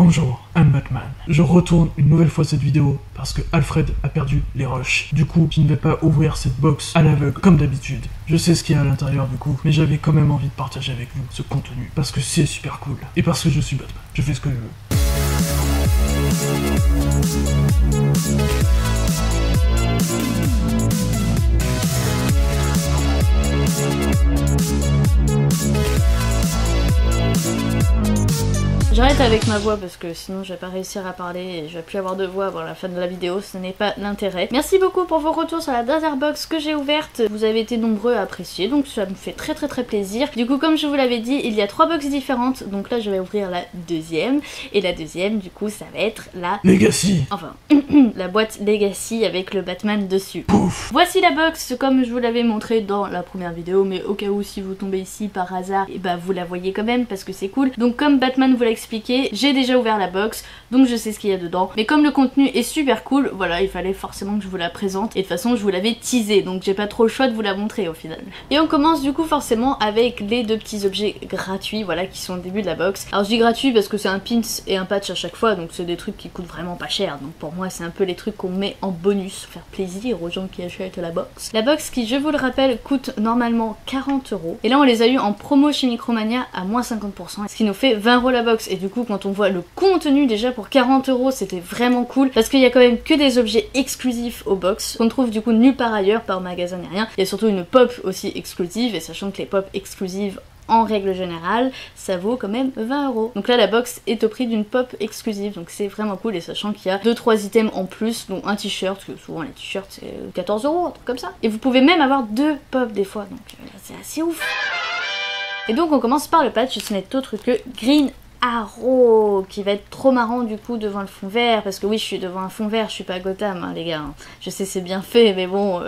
Bonjour, I'm Batman. Je retourne une nouvelle fois cette vidéo parce que Alfred a perdu les rushs. Du coup, je ne vais pas ouvrir cette box à l'aveugle comme d'habitude. Je sais ce qu'il y a à l'intérieur du coup, mais j'avais quand même envie de partager avec vous ce contenu parce que c'est super cool. Et parce que je suis Batman, je fais ce que je veux. J'arrête avec ma voix parce que sinon je vais pas réussir à parler et je vais plus avoir de voix avant la fin de la vidéo, ce n'est pas l'intérêt. Merci beaucoup pour vos retours sur la dernière box que j'ai ouverte, vous avez été nombreux à apprécier donc ça me fait très plaisir. Du coup comme je vous l'avais dit, il y a 3 boxes différentes, donc là je vais ouvrir la deuxième et la deuxième du coup ça va être la Legacy. Enfin, la boîte Legacy avec le Batman dessus. Pouf. Voici la box comme je vous l'avais montré dans la première vidéo, mais au cas où si vous tombez ici par hasard, et bah vous la voyez quand même parce que c'est cool. Donc comme Batman vous l'a expliqué, j'ai déjà ouvert la box donc je sais ce qu'il y a dedans, mais comme le contenu est super cool, voilà, il fallait forcément que je vous la présente et de toute façon je vous l'avais teasé donc j'ai pas trop le choix de vous la montrer au final. Et on commence du coup forcément avec les 2 petits objets gratuits, voilà, qui sont au début de la box. Alors je dis gratuit parce que c'est un pins et un patch à chaque fois, donc c'est des trucs qui coûtent vraiment pas cher, donc pour moi c'est un peu les trucs qu'on met en bonus pour faire plaisir aux gens qui achètent la box. La box qui, je vous le rappelle, coûte normalement 40 € et là on les a eu en promo chez Micromania à moins 50%, ce qui nous fait 20 € la box. Et du coup quand on voit le contenu déjà pour 40 € c'était vraiment cool parce qu'il y a quand même que des objets exclusifs aux box qu'on trouve du coup nulle part ailleurs, pas au magasin ni rien. Il y a surtout une pop aussi exclusive et sachant que les pop exclusives en règle générale, ça vaut quand même 20 €. Donc là la box est au prix d'une pop exclusive, donc c'est vraiment cool, et sachant qu'il y a 2-3 items en plus, dont un t-shirt, que souvent les t-shirts c'est 14 €, un truc comme ça. Et vous pouvez même avoir 2 pop des fois, donc c'est assez ouf. Et donc on commence par le patch, ce n'est autre que Green Arrow, qui va être trop marrant du coup devant le fond vert, parce que oui je suis devant un fond vert, je suis pas Gotham hein, les gars, hein. Je sais c'est bien fait mais bon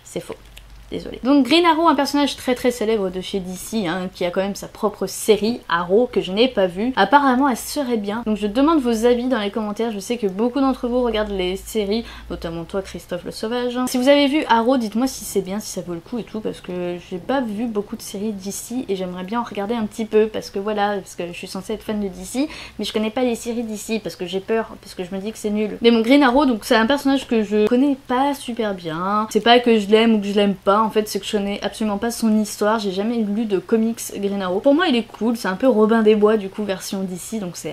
c'est faux. Désolée. Donc Green Arrow, un personnage très célèbre de chez DC, hein, qui a quand même sa propre série, Arrow, que je n'ai pas vue. Apparemment elle serait bien, donc je demande vos avis dans les commentaires, je sais que beaucoup d'entre vous regardent les séries, notamment toi Christophe le Sauvage. Si vous avez vu Arrow, dites-moi si c'est bien, si ça vaut le coup et tout, parce que j'ai pas vu beaucoup de séries DC et j'aimerais bien en regarder un petit peu, parce que voilà, parce que je suis censée être fan de DC, mais je connais pas les séries DC, parce que j'ai peur, parce que je me dis que c'est nul. Mais mon Green Arrow, donc c'est un personnage que je connais pas super bien, c'est pas que je l'aime ou que je l'aime pas, en fait c'est que je connais absolument pas son histoire, j'ai jamais lu de comics Green Arrow. Pour moi il est cool, c'est un peu Robin des Bois du coup version DC, donc c'est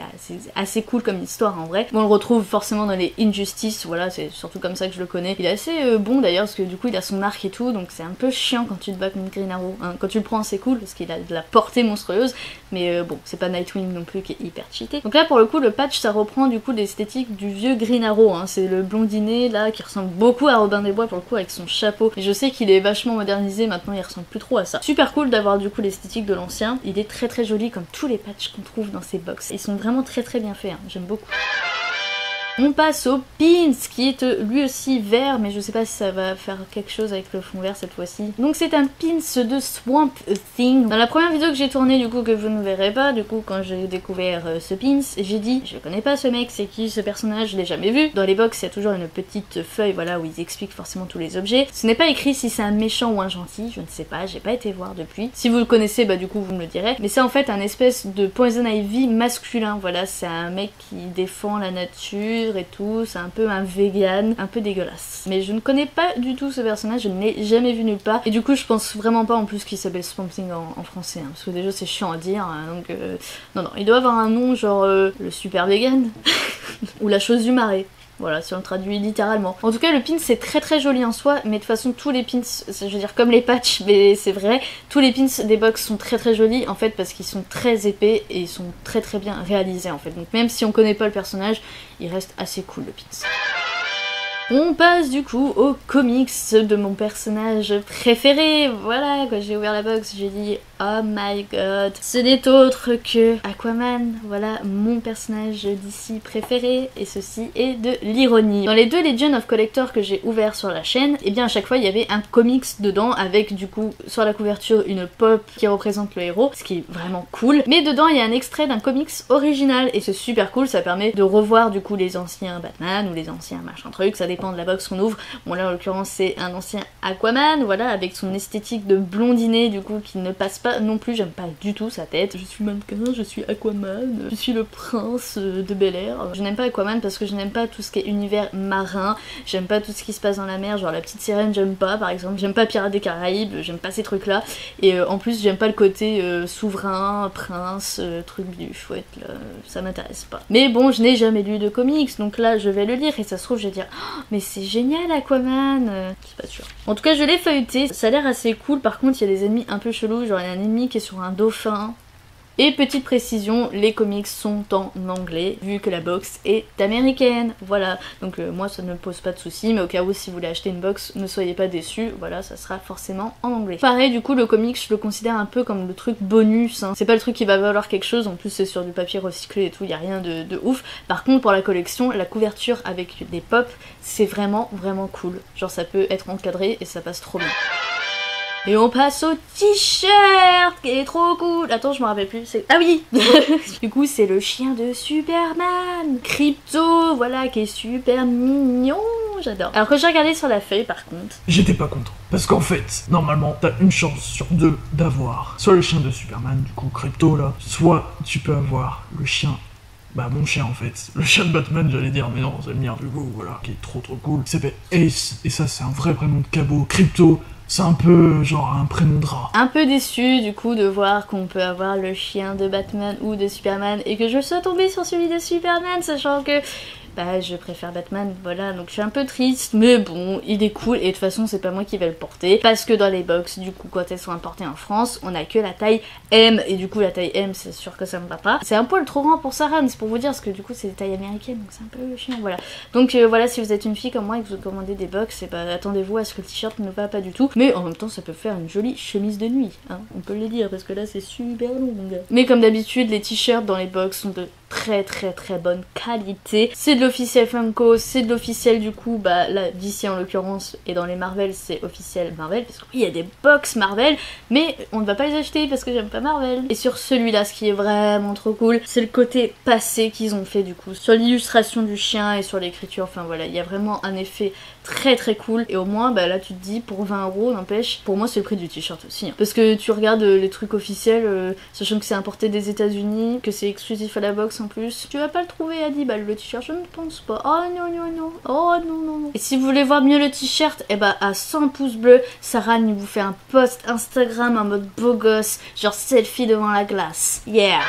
assez cool comme histoire en vrai. Bon, on le retrouve forcément dans les Injustice, voilà, c'est surtout comme ça que je le connais. Il est assez bon d'ailleurs parce que du coup il a son arc et tout, donc c'est un peu chiant quand tu te bats contre Green Arrow, hein. Quand tu le prends c'est cool parce qu'il a de la portée monstrueuse, mais bon c'est pas Nightwing non plus qui est hyper cheaté. Donc là pour le coup le patch ça reprend du coup l'esthétique du vieux Green Arrow, hein. C'est le blondinet là qui ressemble beaucoup à Robin des Bois pour le coup avec son chapeau, et je sais qu'il est vachement modernisé maintenant, il ressemble plus trop à ça. Super cool d'avoir du coup l'esthétique de l'ancien, il est très joli comme tous les patchs qu'on trouve dans ces box, ils sont vraiment très bien faits, hein. J'aime beaucoup. On passe au pins qui est lui aussi vert, mais je sais pas si ça va faire quelque chose avec le fond vert cette fois-ci. Donc c'est un pins de Swamp Thing. Dans la première vidéo que j'ai tournée du coup que vous ne verrez pas, du coup quand j'ai découvert ce pins, j'ai dit je connais pas ce mec, c'est qui ce personnage, je l'ai jamais vu. Dans les box il y a toujours une petite feuille voilà où ils expliquent forcément tous les objets. Ce n'est pas écrit si c'est un méchant ou un gentil, je ne sais pas, j'ai pas été voir depuis. Si vous le connaissez bah du coup vous me le direz. Mais c'est en fait un espèce de Poison Ivy masculin, voilà, c'est un mec qui défend la nature et tout, c'est un peu un vegan, un peu dégueulasse. Mais je ne connais pas du tout ce personnage, je ne l'ai jamais vu nulle part, et du coup je pense vraiment pas en plus qu'il s'appelle Swamp Thing en français, hein, parce que déjà c'est chiant à dire, hein, donc non, il doit avoir un nom genre le super vegan, ou la chose du marais. Voilà, si on le traduit littéralement. En tout cas, le pin c'est très joli en soi, mais de toute façon, tous les pins, je veux dire comme les patchs, mais c'est vrai, tous les pins des box sont très jolis en fait parce qu'ils sont très épais et ils sont très bien réalisés en fait. Donc même si on connaît pas le personnage, il reste assez cool le pins. On passe du coup aux comics de mon personnage préféré. Voilà, quand j'ai ouvert la box, j'ai dit oh my god, ce n'est autre que Aquaman. Voilà, mon personnage d'ici préféré, et ceci est de l'ironie. Dans les 2 Legion of Collector que j'ai ouvert sur la chaîne, et bien à chaque fois il y avait un comics dedans avec du coup sur la couverture une pop qui représente le héros, ce qui est vraiment cool. Mais dedans il y a un extrait d'un comics original et c'est super cool, ça permet de revoir du coup les anciens Batman ou les anciens machin truc, ça dépend de la box qu'on ouvre. Bon là en l'occurrence c'est un ancien Aquaman, voilà, avec son esthétique de blondinet du coup qui ne passe pas pas non plus, j'aime pas du tout sa tête. Je suis mannequin, je suis Aquaman, je suis le prince de Bel-Air. Je n'aime pas Aquaman parce que je n'aime pas tout ce qui est univers marin, j'aime pas tout ce qui se passe dans la mer, genre la petite sirène j'aime pas par exemple, j'aime pas Pirates des Caraïbes, j'aime pas ces trucs là, et en plus j'aime pas le côté souverain, prince, truc du chouette là, ça m'intéresse pas. Mais bon, je n'ai jamais lu de comics, donc là je vais le lire et ça se trouve je vais dire oh, mais c'est génial Aquaman, c'est pas sûr. En tout cas je l'ai feuilleté, ça a l'air assez cool. Par contre il y a des ennemis un peu chelous, genre il y a un ennemi qui est sur un dauphin. Et petite précision, les comics sont en anglais, vu que la box est américaine. Voilà, donc moi ça ne me pose pas de soucis, mais au cas où si vous voulez acheter une box, ne soyez pas déçus, voilà, ça sera forcément en anglais. Pareil, du coup, le comics, je le considère un peu comme le truc bonus, hein. C'est pas le truc qui va valoir quelque chose, en plus c'est sur du papier recyclé et tout, y a rien de ouf. Par contre, pour la collection, la couverture avec des pops, c'est vraiment cool. Genre ça peut être encadré et ça passe trop bien. Et on passe au t-shirt qui est trop cool. Attends, je me rappelle plus. Ah oui. Du coup, c'est le chien de Superman, Crypto, voilà, qui est super mignon. J'adore. Alors que j'ai regardé sur la feuille, par contre, j'étais pas content. Parce qu'en fait, normalement, t'as une chance sur 2 d'avoir soit le chien de Superman, du coup, Crypto là, soit tu peux avoir le chien. Bah mon chien en fait, le chien de Batman j'allais dire, mais non c'est le mien du coup, voilà, qui est trop cool, il s'appelle Ace, et ça c'est un vrai prénom de cabot. Crypto, c'est un peu genre un prénom de rat. Un peu déçu du coup de voir qu'on peut avoir le chien de Batman ou de Superman et que je sois tombée sur celui de Superman, sachant que bah je préfère Batman, voilà, donc je suis un peu triste, mais bon, il est cool, et de toute façon c'est pas moi qui vais le porter, parce que dans les box, du coup, quand elles sont importées en France, on a que la taille M, et du coup la taille M, c'est sûr que ça me va pas. C'est un poil trop grand pour Sarah, c'est pour vous dire, parce que du coup c'est des tailles américaines, donc c'est un peu chiant, voilà. Donc voilà, si vous êtes une fille comme moi et que vous commandez des box, et bah attendez-vous à ce que le t-shirt ne va pas du tout, mais en même temps ça peut faire une jolie chemise de nuit, hein, on peut le dire, parce que là c'est super long. Mais comme d'habitude, les t-shirts dans les box sont de très bonne qualité. C'est de l'officiel Funko, c'est de l'officiel du coup, bah là d'ici en l'occurrence, et dans les Marvel c'est officiel Marvel, parce que oui il y a des box Marvel, mais on ne va pas les acheter parce que j'aime pas Marvel. Et sur celui-là, ce qui est vraiment trop cool, c'est le côté passé qu'ils ont fait du coup, sur l'illustration du chien et sur l'écriture, enfin voilà, il y a vraiment un effet très cool, et au moins bah là tu te dis pour 20 €, n'empêche, pour moi c'est le prix du t-shirt aussi, hein. Parce que tu regardes les trucs officiels, sachant que c'est importé des États-Unis, que c'est exclusif à la box en plus, tu vas pas le trouver à 10 balles le t-shirt, je ne pense pas. Oh non, oh non. Et si vous voulez voir mieux le t-shirt, et bah à 100 pouces bleus, Sarah vous fait un post Instagram en mode beau gosse, genre selfie devant la glace, yeah.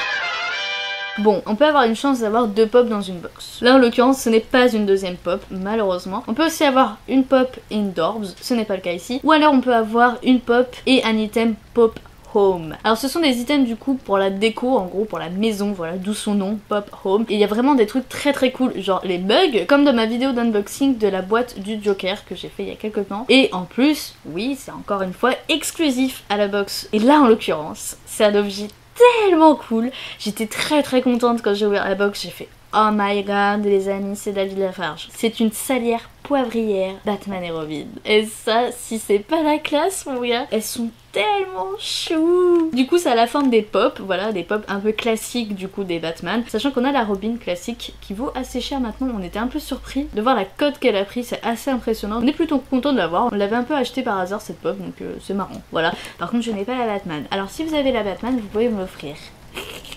Bon, on peut avoir une chance d'avoir 2 pops dans une box. Là en l'occurrence ce n'est pas une deuxième pop, malheureusement. On peut aussi avoir une pop et une Dorbs, ce n'est pas le cas ici. Ou alors on peut avoir une pop et un item pop home. Alors ce sont des items du coup pour la déco, en gros pour la maison, voilà, d'où son nom, pop home. Et il y a vraiment des trucs très cool, genre les mugs, comme dans ma vidéo d'unboxing de la boîte du Joker que j'ai fait il y a quelques temps. Et en plus, oui, c'est encore une fois exclusif à la box. Et là en l'occurrence, c'est un objet tellement cool. J'étais très contente quand j'ai ouvert la box, j'ai fait oh my god les amis, c'est David Lafarge. C'est une salière poivrière Batman et Robin. Et ça, si c'est pas la classe mon gars, elles sont tellement chou. Du coup ça a la forme des pop, voilà, des pop un peu classiques du coup des Batman, sachant qu'on a la Robin classique qui vaut assez cher maintenant. On était un peu surpris de voir la cote qu'elle a pris, c'est assez impressionnant. On est plutôt content de l'avoir, on l'avait un peu acheté par hasard cette pop, donc c'est marrant, voilà. Par contre je n'ai pas la Batman, alors si vous avez la Batman vous pouvez me l'offrir.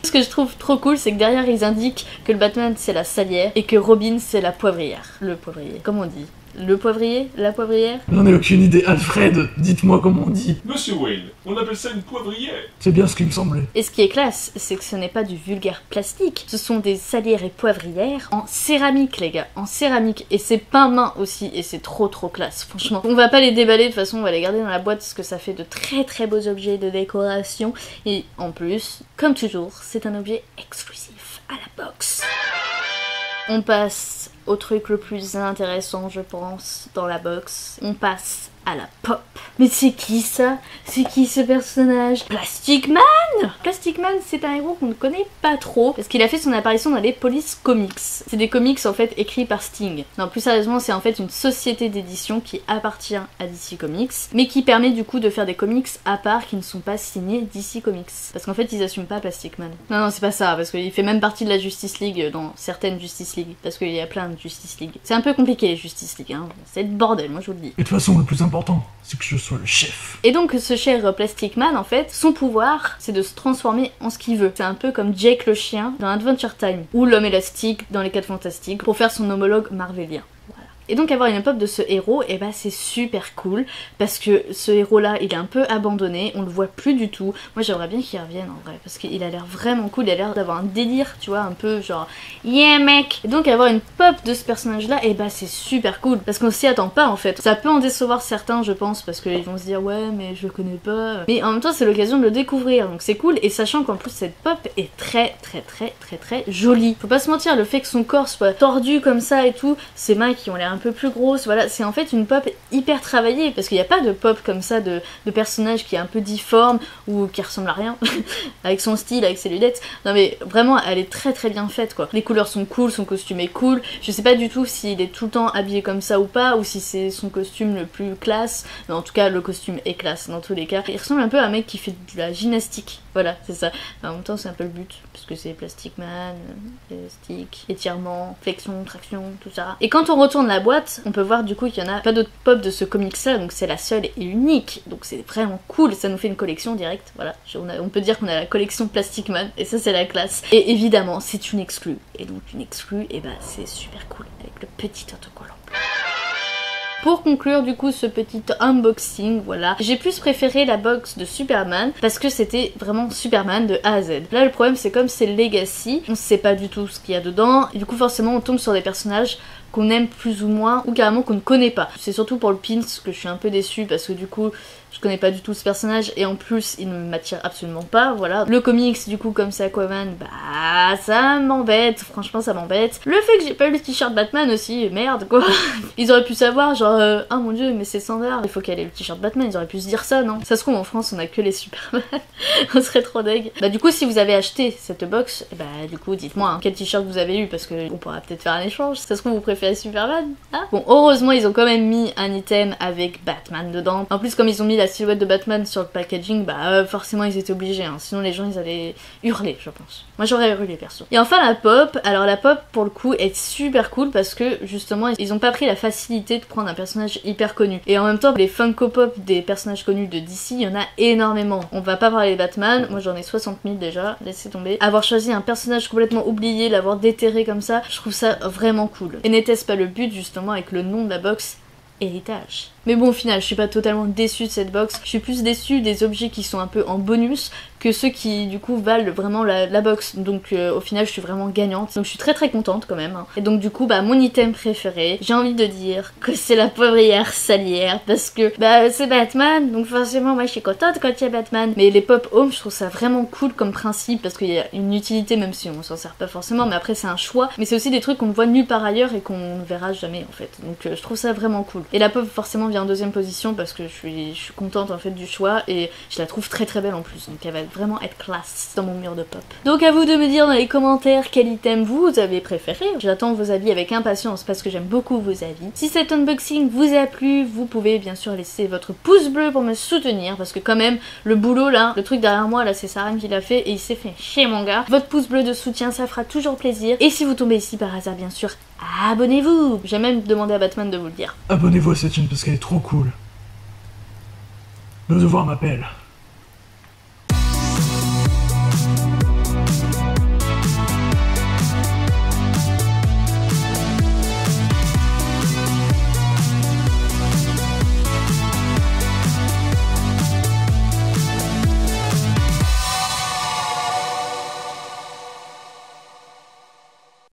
Ce que je trouve trop cool, c'est que derrière ils indiquent que le Batman c'est la salière et que Robin c'est la poivrière. Le poivrier, comment on dit? Le poivrier? La poivrière? J'en ai aucune idée, Alfred, dites-moi comment on dit. Monsieur Wayne, on appelle ça une poivrière. C'est bien ce qui me semblait. Et ce qui est classe, c'est que ce n'est pas du vulgaire plastique, ce sont des salières et poivrières en céramique les gars, en céramique, et c'est peint main aussi, et c'est trop classe, franchement. On va pas les déballer, de toute façon on va les garder dans la boîte parce que ça fait de très beaux objets de décoration, et en plus, comme toujours, c'est un objet exclusif à la box. On passe au truc le plus intéressant je pense dans la box, on passe à la pop. Mais c'est qui ça? C'est qui ce personnage? Plastic Man! Plastic Man c'est un héros qu'on ne connaît pas trop parce qu'il a fait son apparition dans les Police Comics. C'est des comics en fait écrits par Sting. Non, plus sérieusement c'est en fait une société d'édition qui appartient à DC Comics mais qui permet du coup de faire des comics à part qui ne sont pas signés DC Comics. Parce qu'en fait ils assument pas Plastic Man. Non c'est pas ça, parce qu'il fait même partie de la Justice League dans certaines Justice League, parce qu'il y a plein de Justice League. C'est un peu compliqué les Justice League, hein. C'est le bordel, moi je vous le dis. Et de toute façon, le plus important, c'est que je sois le chef. Et donc ce cher Plastic Man, en fait, son pouvoir, c'est de se transformer en ce qu'il veut. C'est un peu comme Jake le chien dans Adventure Time, ou l'homme élastique dans les 4 Fantastiques, pour faire son homologue marvelien. Et donc avoir une pop de ce héros, et bah c'est super cool, parce que ce héros là il est un peu abandonné, on le voit plus du tout. Moi j'aimerais bien qu'il revienne en vrai, parce qu'il a l'air vraiment cool, il a l'air d'avoir un délire, tu vois, un peu genre yeah mec. Et donc avoir une pop de ce personnage là, et bah c'est super cool, parce qu'on s'y attend pas en fait. Ça peut en décevoir certains je pense, parce qu'ils vont se dire ouais mais je le connais pas. Mais en même temps c'est l'occasion de le découvrir, donc c'est cool, et sachant qu'en plus cette pop est très jolie. Faut pas se mentir, le fait que son corps soit tordu comme ça et tout, ses mains qui ont l'air un peu plus grosse, voilà, c'est en fait une pop hyper travaillée, parce qu'il n'y a pas de pop comme ça de personnage qui est un peu difforme ou qui ressemble à rien, avec son style, avec ses lunettes. Non mais vraiment, elle est très bien faite quoi. Les couleurs sont cool, son costume est cool, je sais pas du tout s'il est tout le temps habillé comme ça ou pas, ou si c'est son costume le plus classe, mais en tout cas le costume est classe dans tous les cas. Il ressemble un peu à un mec qui fait de la gymnastique, voilà, c'est ça. Mais en même temps c'est un peu le but, parce que c'est Plastic Man, élastique, étirement, flexion, traction, tout ça. Et quand on retourne la boîte, on peut voir du coup qu'il y en a pas d'autres pop de ce comics là, donc c'est la seule et unique, donc c'est vraiment cool, ça nous fait une collection directe, voilà, on peut dire qu'on a la collection Plastic Man, et ça c'est la classe. Et évidemment c'est une exclue, et donc une exclue, et bah c'est super cool, avec le petit autocollant. Pour conclure du coup ce petit unboxing, voilà, j'ai plus préféré la box de Superman parce que c'était vraiment Superman de A à Z. Là le problème c'est comme c'est Legacy, on sait pas du tout ce qu'il y a dedans, et du coup forcément on tombe sur des personnages qu'on aime plus ou moins, ou carrément qu'on ne connaît pas. C'est surtout pour le pins que je suis un peu déçue, parce que du coup je connais pas du tout ce personnage, et en plus il ne m'attire absolument pas, voilà. Le comics du coup comme c'est Aquaman, bah ça m'embête, franchement ça m'embête. Le fait que j'ai pas eu le t-shirt Batman aussi, merde quoi. Ils auraient pu savoir genre ah mon dieu mais c'est standard, il faut qu'elle ait le t-shirt Batman, ils auraient pu se dire ça, non? Ça se trouve en France on a que les Superman, on serait trop deg. Bah du coup si vous avez acheté cette box, bah du coup dites-moi hein, quel t-shirt vous avez eu, parce que on pourra peut-être faire un échange, ça se trouve vous préférez Superman, hein? Bon heureusement ils ont quand même mis un item avec Batman dedans. En plus comme ils ont mis la silhouette de Batman sur le packaging, bah forcément ils étaient obligés, hein. Sinon les gens ils allaient hurler je pense. Moi j'aurais hurlé perso. Et enfin la pop, alors la pop pour le coup est super cool parce que justement ils ont pas pris la facilité de prendre un personnage hyper connu. Et en même temps les Funko Pop des personnages connus de DC, il y en a énormément. On va pas parler de Batman, moi j'en ai 60 000 déjà, laissez tomber. Avoir choisi un personnage complètement oublié, l'avoir déterré comme ça, je trouve ça vraiment cool. Et n'était-ce pas le but justement avec le nom de la box, héritage. Mais bon au final je suis pas totalement déçue de cette box, je suis plus déçue des objets qui sont un peu en bonus que ceux qui du coup valent vraiment la box, donc au final je suis vraiment gagnante, donc je suis très contente quand même hein. Et donc du coup bah mon item préféré, j'ai envie de dire que c'est la poivrière salière, parce que bah c'est Batman, donc forcément moi je suis contente quand il y a Batman. Mais les pop home je trouve ça vraiment cool comme principe, parce qu'il y a une utilité même si on s'en sert pas forcément, mais après c'est un choix, mais c'est aussi des trucs qu'on ne voit nulle part ailleurs et qu'on ne verra jamais en fait, donc je trouve ça vraiment cool. Et la pop forcément vient en deuxième position parce que je suis contente en fait du choix, et je la trouve très belle en plus, donc elle va vraiment être classe dans mon mur de pop. Donc à vous de me dire dans les commentaires quel item vous avez préféré. J'attends vos avis avec impatience parce que j'aime beaucoup vos avis. Si cet unboxing vous a plu, vous pouvez bien sûr laisser votre pouce bleu pour me soutenir, parce que quand même le boulot là, le truc derrière moi là c'est Saran qui l'a fait et il s'est fait chier mon gars. Votre pouce bleu de soutien ça fera toujours plaisir, et si vous tombez ici par hasard bien sûr, abonnez-vous. J'ai même demandé à Batman de vous le dire. Abonnez-vous à cette chaîne parce qu'elle est trop cool. Le devoir m'appelle.